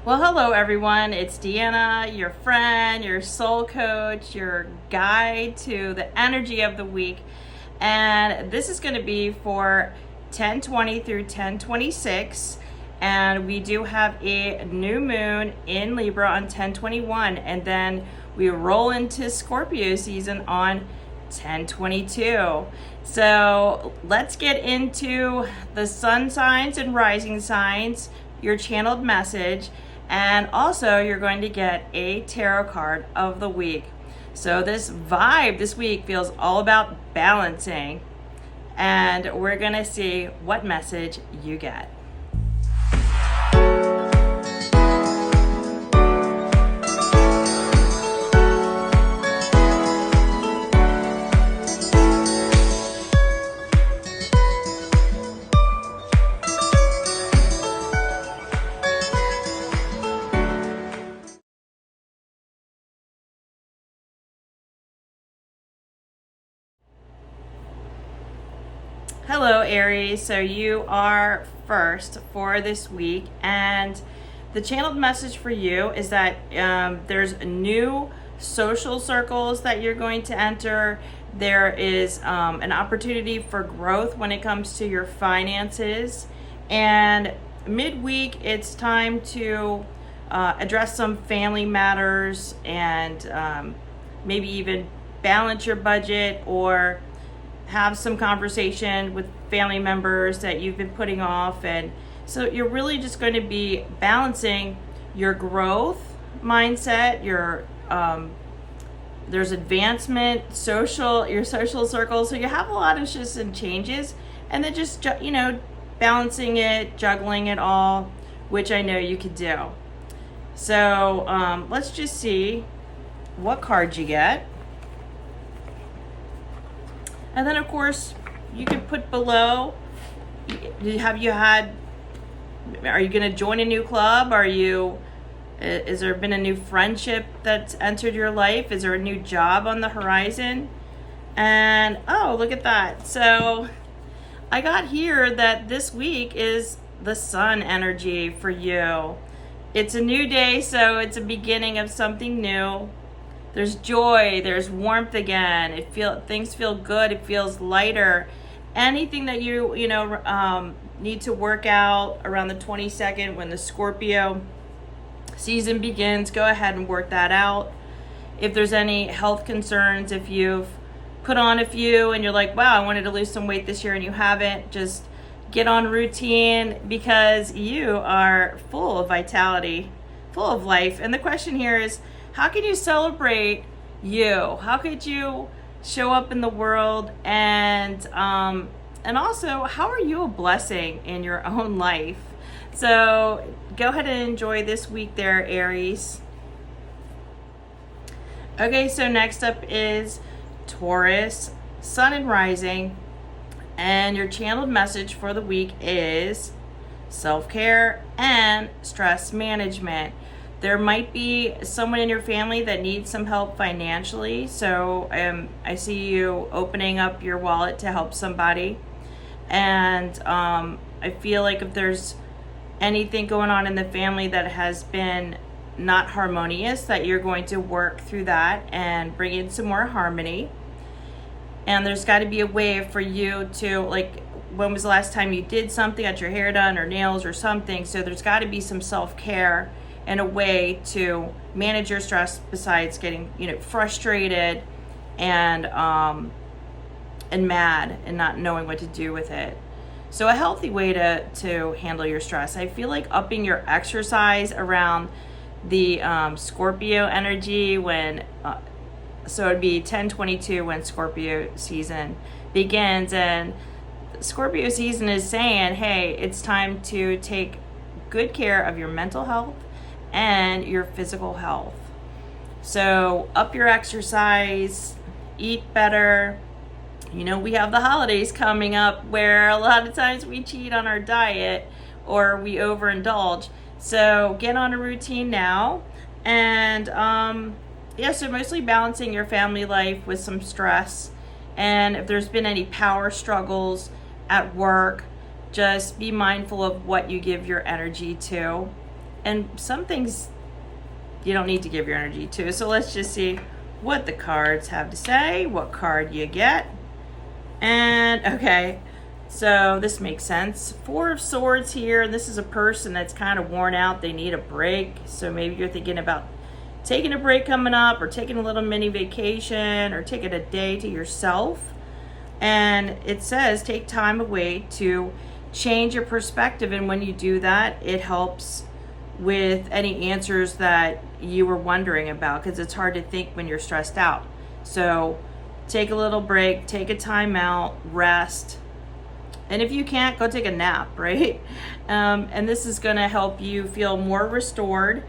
Well, hello everyone. It's Deanna, your friend, your soul coach, your guide to the energy of the week. And this is going to be for 10/20 through 10/26. And we do have a new moon in Libra on 10/21. And then we roll into Scorpio season on 10/22. So let's get into the sun signs and rising signs, your channeled message. And also you're going to get a tarot card of the week. So this vibe this week feels all about balancing. And we're going to see what message you get. Hello Aries, so you are first for this week, and the channeled message for you is that there's new social circles that you're going to enter. There is an opportunity for growth when it comes to your finances, and midweek it's time to address some family matters and maybe even balance your budget or have some conversation with family members that you've been putting off. And so you're really just going to be balancing your growth mindset, your there's advancement, your social circles. So you have a lot of shifts and changes, and then just balancing it, juggling it all, which I know you could do. So let's just see what cards you get. And then, of course, you can put below, are you going to join a new club? Has there been a new friendship that's entered your life? Is there a new job on the horizon? And, oh, look at that. So I got here that this week is the sun energy for you. It's a new day, so it's a beginning of something new. There's joy, there's warmth again. Things feel good, it feels lighter. Anything that you need to work out around the 22nd when the Scorpio season begins, go ahead and work that out. If there's any health concerns, if you've put on a few and you're like, wow, I wanted to lose some weight this year and you haven't, just get on routine because you are full of vitality, full of life. And the question here is, how can you celebrate you? How could you show up in the world? And also, how are you a blessing in your own life? So go ahead and enjoy this week there, Aries. Okay, so next up is Taurus, sun and rising. And your channeled message for the week is self-care and stress management. There might be someone in your family that needs some help financially. So I see you opening up your wallet to help somebody. And I feel like if there's anything going on in the family that has been not harmonious, that you're going to work through that and bring in some more harmony. And there's got to be a way for you to, like, when was the last time you did something, got your hair done or nails or something? So there's got to be some self-care and a way to manage your stress besides getting, frustrated and mad and not knowing what to do with it. So a healthy way to handle your stress. I feel like upping your exercise around the Scorpio energy so it'd be 10/22 when Scorpio season begins, and Scorpio season is saying, hey, it's time to take good care of your mental health and your physical health. So up your exercise, eat better. We have the holidays coming up where a lot of times we cheat on our diet or we overindulge. So get on a routine now. And so mostly balancing your family life with some stress. And if there's been any power struggles at work, just be mindful of what you give your energy to. And some things you don't need to give your energy to. So let's just see what the cards have to say, what card you get. And okay, so this makes sense. Four of Swords here. This is a person that's kind of worn out. They need a break. So maybe you're thinking about taking a break coming up, or taking a little mini vacation, or taking a day to yourself. And it says take time away to change your perspective. And when you do that, it helps with any answers that you were wondering about, because it's hard to think when you're stressed out. So take a little break, take a time out, rest. And if you can't, go take a nap, right? And this is going to help you feel more restored.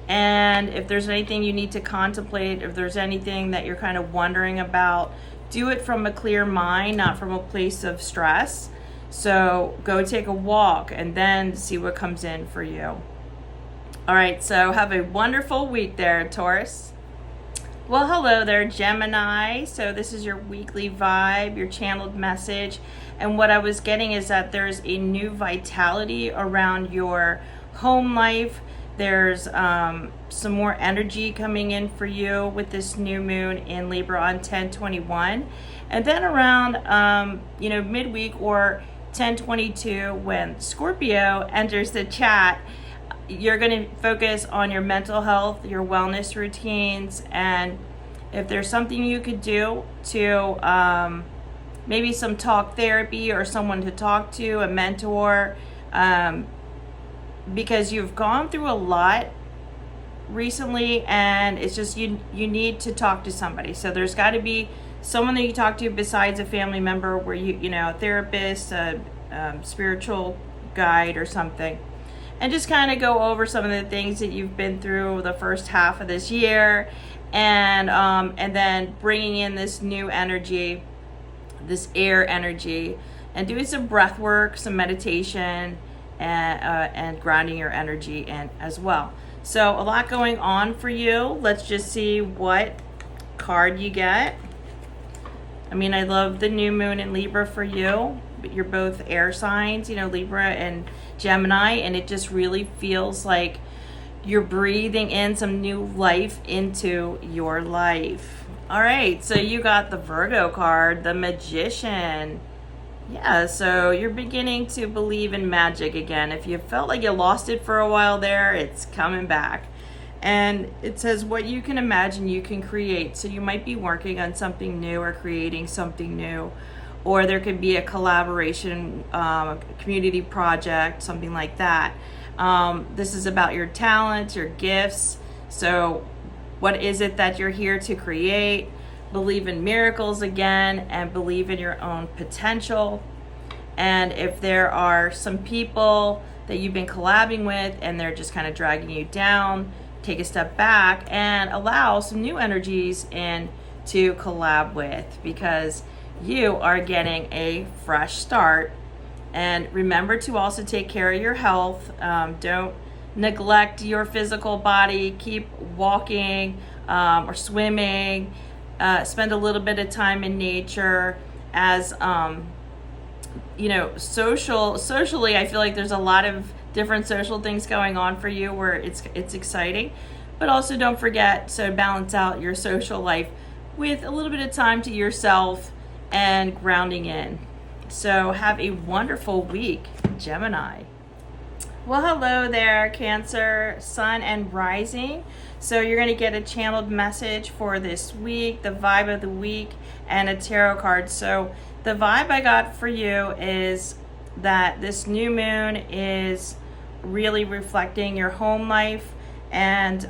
And if there's anything you need to contemplate, if there's anything that you're kind of wondering about, do it from a clear mind, not from a place of stress. So go take a walk and then see what comes in for you. All right, so have a wonderful week there, Taurus. Well, hello there, Gemini. So this is your weekly vibe, your channeled message. And what I was getting is that there's a new vitality around your home life. There's some more energy coming in for you with this new moon in Libra on 10/21. And then around, midweek or 10/22, when Scorpio enters the chat, you're going to focus on your mental health, your wellness routines, and if there's something you could do to maybe some talk therapy or someone to talk to, a mentor, because you've gone through a lot recently, and it's just you need to talk to somebody. So there's got to be someone that you talk to besides a family member, where a therapist, a spiritual guide or something. And just kind of go over some of the things that you've been through the first half of this year, and then bringing in this new energy, this air energy, and doing some breath work, some meditation, and grounding your energy in as well. So a lot going on for you. Let's just see what card you get. I mean, I love the new moon in Libra for you. But you're both air signs, Libra and Gemini, and it just really feels like you're breathing in some new life into your life. All right, so you got the Virgo card, the Magician. Yeah, so you're beginning to believe in magic again. If you felt like you lost it for a while there, it's coming back. And it says what you can imagine, you can create. So you might be working on something new or creating something new. Or there could be a collaboration, a community project, something like that. This is about your talents, your gifts. So what is it that you're here to create? Believe in miracles again, and believe in your own potential. And if there are some people that you've been collabing with and they're just kind of dragging you down, take a step back and allow some new energies in to collab with, because you are getting a fresh start. And remember to also take care of your health. Don't neglect your physical body. Keep walking or swimming. Spend a little bit of time in nature. As socially, I feel like there's a lot of different social things going on for you where it's exciting. But also don't forget to balance out your social life with a little bit of time to yourself and grounding in. So have a wonderful week, Gemini. Well, hello there, Cancer, Sun and Rising. So you're going to get a channeled message for this week, the vibe of the week, and a tarot card. So the vibe I got for you is that this new moon is really reflecting your home life, and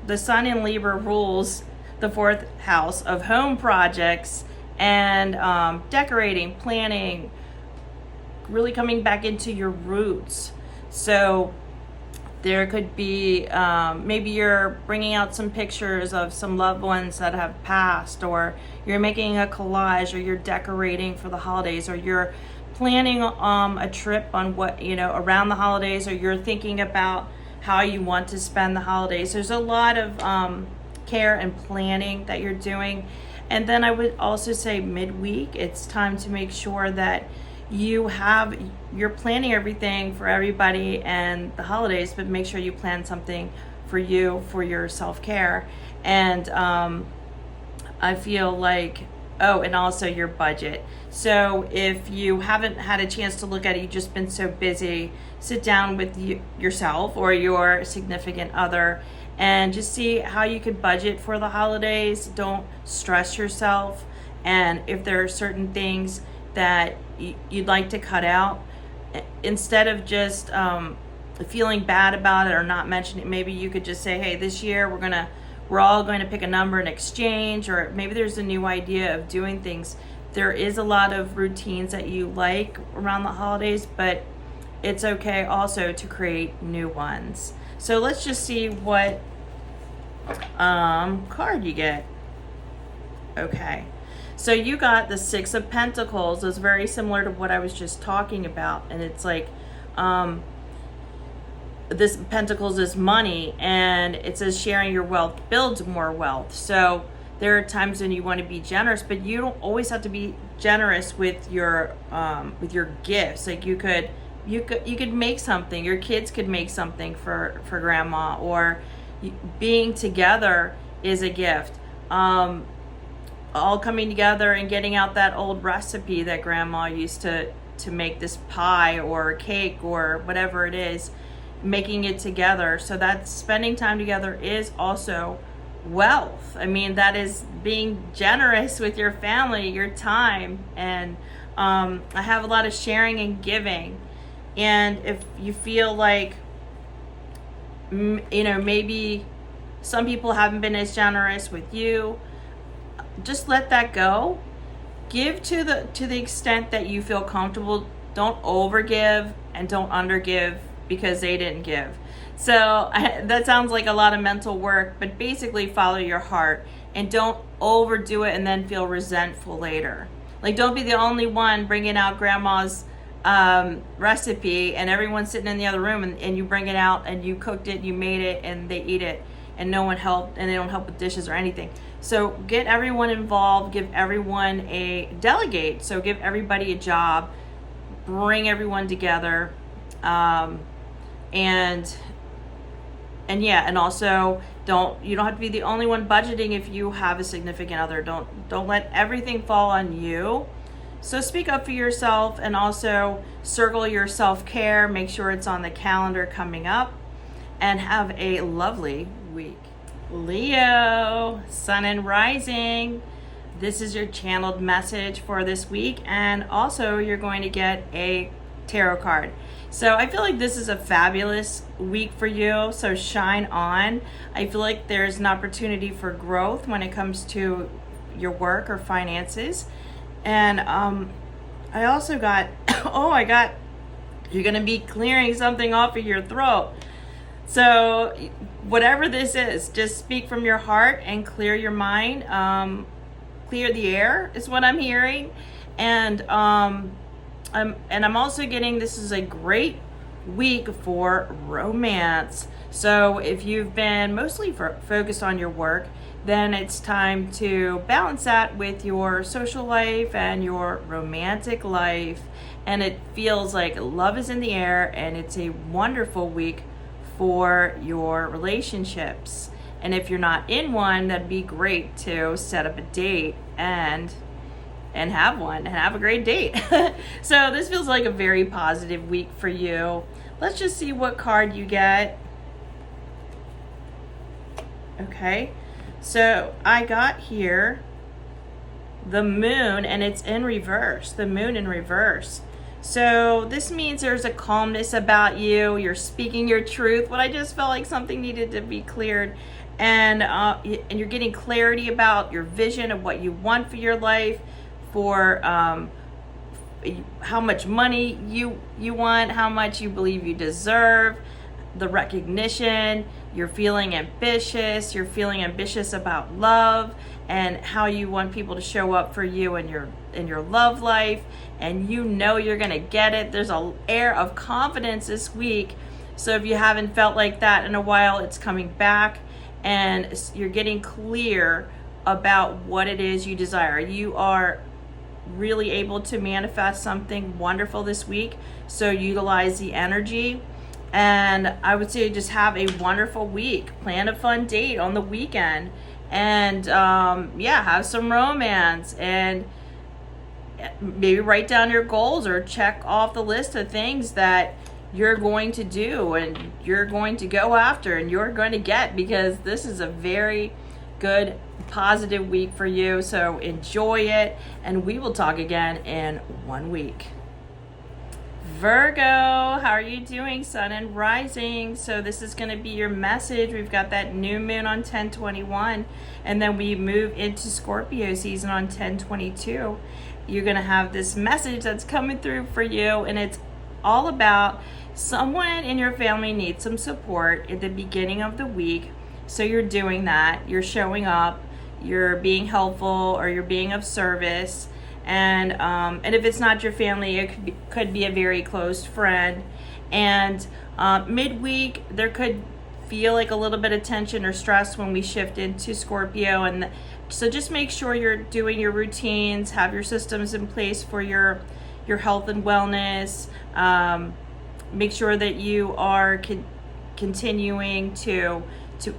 the Sun in Libra rules the fourth house of home projects and decorating, planning, really coming back into your roots. So there could be, maybe you're bringing out some pictures of some loved ones that have passed, or you're making a collage, or you're decorating for the holidays, or you're planning a trip on around the holidays, or you're thinking about how you want to spend the holidays. There's a lot of care and planning that you're doing. And then I would also say midweek, it's time to make sure that you're planning everything for everybody and the holidays, but make sure you plan something for you, for your self-care. And I feel like, oh, and also your budget. So if you haven't had a chance to look at it, you've just been so busy, sit down with yourself or your significant other and just see how you could budget for the holidays. Don't stress yourself. And if there are certain things that you'd like to cut out, instead of just feeling bad about it or not mentioning it, maybe you could just say, hey, this year we're all going to pick a number and exchange, or maybe there's a new idea of doing things. There is a lot of routines that you like around the holidays, but it's okay also to create new ones. So let's just see what card you get. Okay. So you got the Six of Pentacles. It's very similar to what I was just talking about. And it's like, this Pentacles is money, and it says sharing your wealth builds more wealth. So there are times when you want to be generous, but you don't always have to be generous with your gifts. Like you could make something. Your kids could make something for grandma, or being together is a gift. All coming together and getting out that old recipe that grandma used to make this pie or cake or whatever it is, making it together. So that spending time together is also wealth. I mean, that is being generous with your family, your time. And I have a lot of sharing and giving. And if you feel like, maybe some people haven't been as generous with you, just let that go. Give to the extent that you feel comfortable. Don't overgive and don't undergive because they didn't give. So that sounds like a lot of mental work, but basically follow your heart and don't overdo it and then feel resentful later. Like, don't be the only one bringing out grandma's recipe and everyone's sitting in the other room and you bring it out and you cooked it, you made it, and they eat it and no one helped, and they don't help with dishes or anything. So get everyone involved, give everyone delegate. So give everybody a job, bring everyone together, and also you don't have to be the only one budgeting if you have a significant other. Don't let everything fall on you. So speak up for yourself, and also circle your self-care. Make sure it's on the calendar coming up, and have a lovely week. Leo, Sun and Rising. This is your channeled message for this week, and also you're going to get a tarot card. So I feel like this is a fabulous week for you, so shine on. I feel like there's an opportunity for growth when it comes to your work or finances. And I also got, you're going to be clearing something off of your throat. So whatever this is, just speak from your heart and clear your mind. Clear the air is what I'm hearing. And I'm also getting, this is a great week for romance. So if you've been mostly focused on your work, then it's time to balance that with your social life and your romantic life. And it feels like love is in the air, and it's a wonderful week for your relationships. And if you're not in one, that'd be great to set up a date and have one and have a great date. So this feels like a very positive week for you. Let's just see what card you get. Okay, so I got here the moon, and it's in reverse, the moon in reverse. So this means there's a calmness about you. You're speaking your truth. What I just felt like something needed to be cleared, and you're getting clarity about your vision of what you want for your life, for how much money you want, how much you believe you deserve, the recognition. You're feeling ambitious. You're feeling ambitious about love and how you want people to show up for you in your love life, and you're gonna get it. There's an air of confidence this week. So if you haven't felt like that in a while, it's coming back, and you're getting clear about what it is you desire. You are really able to manifest something wonderful this week. So utilize the energy. And I would say just have a wonderful week. Plan a fun date on the weekend. And yeah, have some romance. And maybe write down your goals or check off the list of things that you're going to do and you're going to go after and you're going to get, because this is a very good positive week for you. So enjoy it, and we will talk again in 1 week. Virgo, how are you doing, sun and rising? So this is going to be your message. We've got that new moon on 10/21, and then we move into Scorpio season on 10/22. You're going to have this message that's coming through for you, and it's all about someone in your family needs some support at the beginning of the week. So you're doing that. You're showing up. You're being helpful, or you're being of service. And if it's not your family, it could be a very close friend. And midweek, there could feel like a little bit of tension or stress when we shift into Scorpio. And so just make sure you're doing your routines, have your systems in place for your health and wellness. Make sure that you are continuing to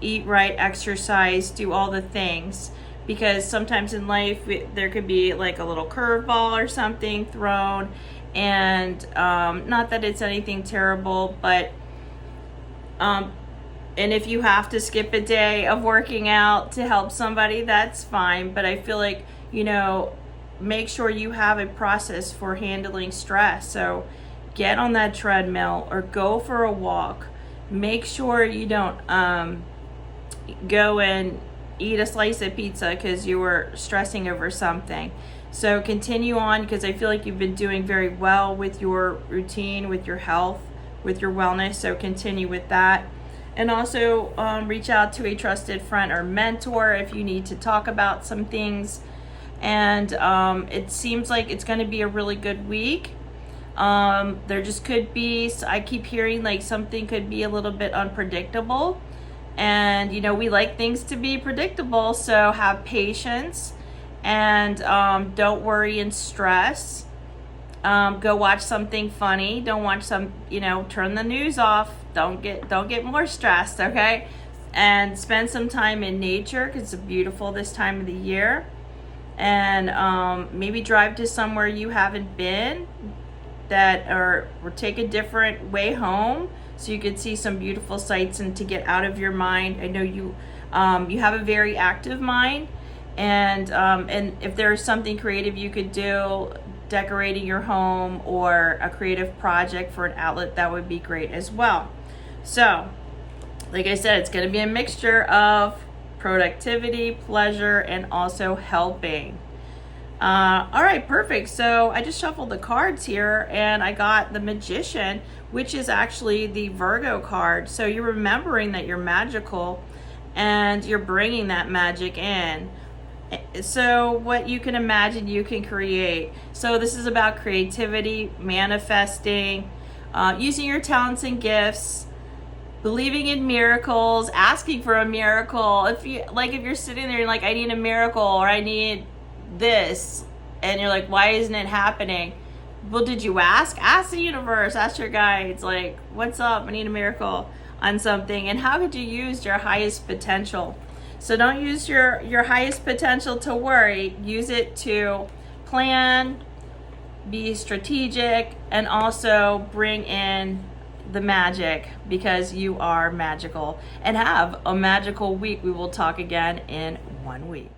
eat right, exercise, do all the things, because sometimes in life there could be like a little curveball or something thrown, and not that it's anything terrible, but and if you have to skip a day of working out to help somebody, that's fine. But I feel like, make sure you have a process for handling stress. So get on that treadmill or go for a walk. Make sure you don't go and eat a slice of pizza because you were stressing over something. So continue on, because I feel like you've been doing very well with your routine, with your health, with your wellness. So continue with that. And also reach out to a trusted friend or mentor if you need to talk about some things. And it seems like it's going to be a really good week. There just could be, I keep hearing like something could be a little bit unpredictable, and we like things to be predictable. So have patience, and don't worry and stress. Go watch something funny. Don't watch turn the news off. Don't get more stressed, okay? And spend some time in nature, because it's beautiful this time of the year. And maybe drive to somewhere you haven't been, or take a different way home, so you could see some beautiful sights and to get out of your mind. I know you have a very active mind, and if there's something creative you could do, decorating your home or a creative project for an outlet, that would be great as well. So like I said, it's going to be a mixture of productivity, pleasure, and also helping. All right, perfect. So I just shuffled the cards here, and I got the Magician, which is actually the Virgo card. So you're remembering that you're magical, and you're bringing that magic in. So what you can imagine, you can create. So this is about creativity, manifesting, using your talents and gifts, believing in miracles, asking for a miracle. If you're sitting there and like, I need a miracle, or I need this, and you're like, why isn't it happening? Well, did you ask? Ask the universe, ask your guides, like, what's up? I need a miracle on something. And how could you use your highest potential? So don't use your highest potential to worry. Use it to plan, be strategic, and also bring in the magic, because you are magical. And have a magical week. We will talk again in 1 week.